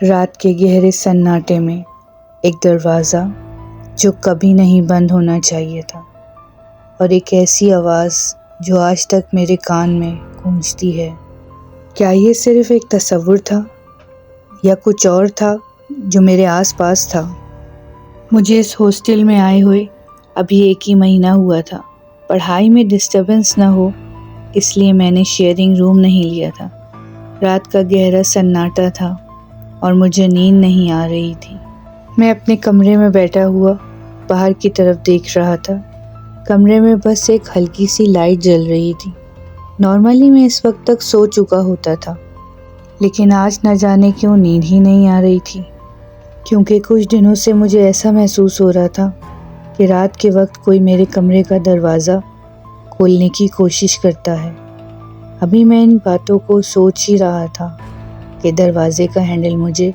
رات کے گہرے سناٹے میں ایک دروازہ جو کبھی نہیں بند ہونا چاہیے تھا، اور ایک ایسی آواز جو آج تک میرے کان میں گونجتی ہے۔ کیا یہ صرف ایک تصور تھا یا کچھ اور تھا جو میرے آس پاس تھا؟ مجھے اس ہاسٹل میں آئے ہوئے ابھی 1 ہی مہینہ ہوا تھا۔ پڑھائی میں ڈسٹربنس نہ ہو اس لیے میں نے شیئرنگ روم نہیں لیا تھا۔ رات کا گہرا سناٹا تھا اور مجھے نیند نہیں آ رہی تھی۔ میں اپنے کمرے میں بیٹھا ہوا باہر کی طرف دیکھ رہا تھا۔ کمرے میں بس ایک ہلکی سی لائٹ جل رہی تھی۔ نارملی میں اس وقت تک سو چکا ہوتا تھا، لیکن آج نہ جانے کیوں نیند ہی نہیں آ رہی تھی، کیونکہ کچھ دنوں سے مجھے ایسا محسوس ہو رہا تھا کہ رات کے وقت کوئی میرے کمرے کا دروازہ کھولنے کی کوشش کرتا ہے۔ ابھی میں ان باتوں کو سوچ ہی رہا تھا کہ دروازے کا ہینڈل مجھے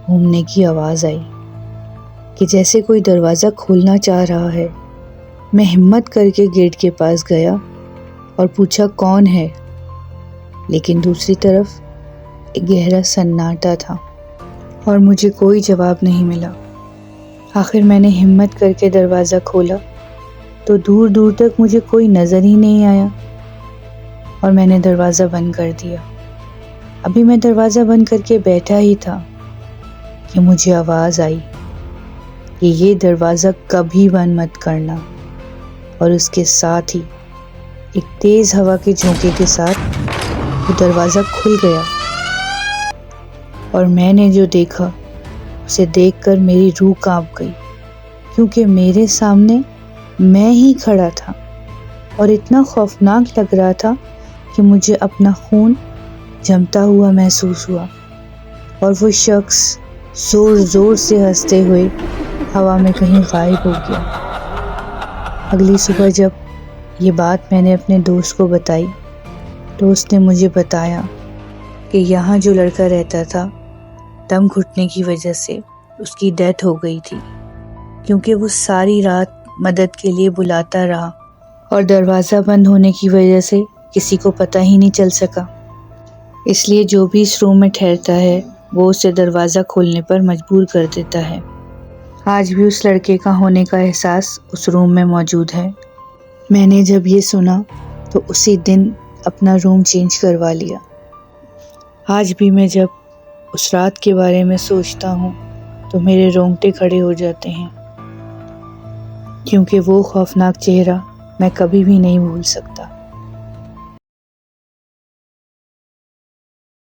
گھومنے کی آواز آئی، کہ جیسے کوئی دروازہ کھولنا چاہ رہا ہے۔ میں ہمت کر کے گیٹ کے پاس گیا اور پوچھا کون ہے، لیکن دوسری طرف ایک گہرا سناٹا تھا اور مجھے کوئی جواب نہیں ملا۔ آخر میں نے ہمت کر کے دروازہ کھولا تو دور دور تک مجھے کوئی نظر ہی نہیں آیا، اور میں نے دروازہ بند کر دیا۔ ابھی میں دروازہ بند کر کے بیٹھا ہی تھا کہ مجھے آواز آئی کہ یہ دروازہ کبھی بند مت کرنا، اور اس کے ساتھ ہی ایک تیز ہوا کے جھونکے کے ساتھ وہ دروازہ کھل گیا، اور میں نے جو دیکھا اسے دیکھ کر میری روح کانپ گئی، کیونکہ میرے سامنے میں ہی کھڑا تھا، اور اتنا خوفناک لگ رہا تھا کہ مجھے اپنا خون جمتا ہوا محسوس ہوا، اور وہ شخص زور زور سے ہنستے ہوئے ہوا میں کہیں غائب ہو گیا۔ اگلی صبح جب یہ بات میں نے اپنے دوست کو بتائی تو اس نے مجھے بتایا کہ یہاں جو لڑکا رہتا تھا، دم گھٹنے کی وجہ سے اس کی ڈیتھ ہو گئی تھی، کیونکہ وہ ساری رات مدد کے لیے بلاتا رہا اور دروازہ بند ہونے کی وجہ سے کسی کو پتہ ہی نہیں چل سکا۔ اس لیے جو بھی اس روم میں ٹھہرتا ہے وہ اسے دروازہ کھولنے پر مجبور کر دیتا ہے۔ آج بھی اس لڑکے کا ہونے کا احساس اس روم میں موجود ہے۔ میں نے جب یہ سنا تو اسی دن اپنا روم چینج کروا لیا۔ آج بھی میں جب اس رات کے بارے میں سوچتا ہوں تو میرے رونگٹے کھڑے ہو جاتے ہیں، کیونکہ وہ خوفناک چہرہ میں کبھی بھی نہیں بھول سکتا۔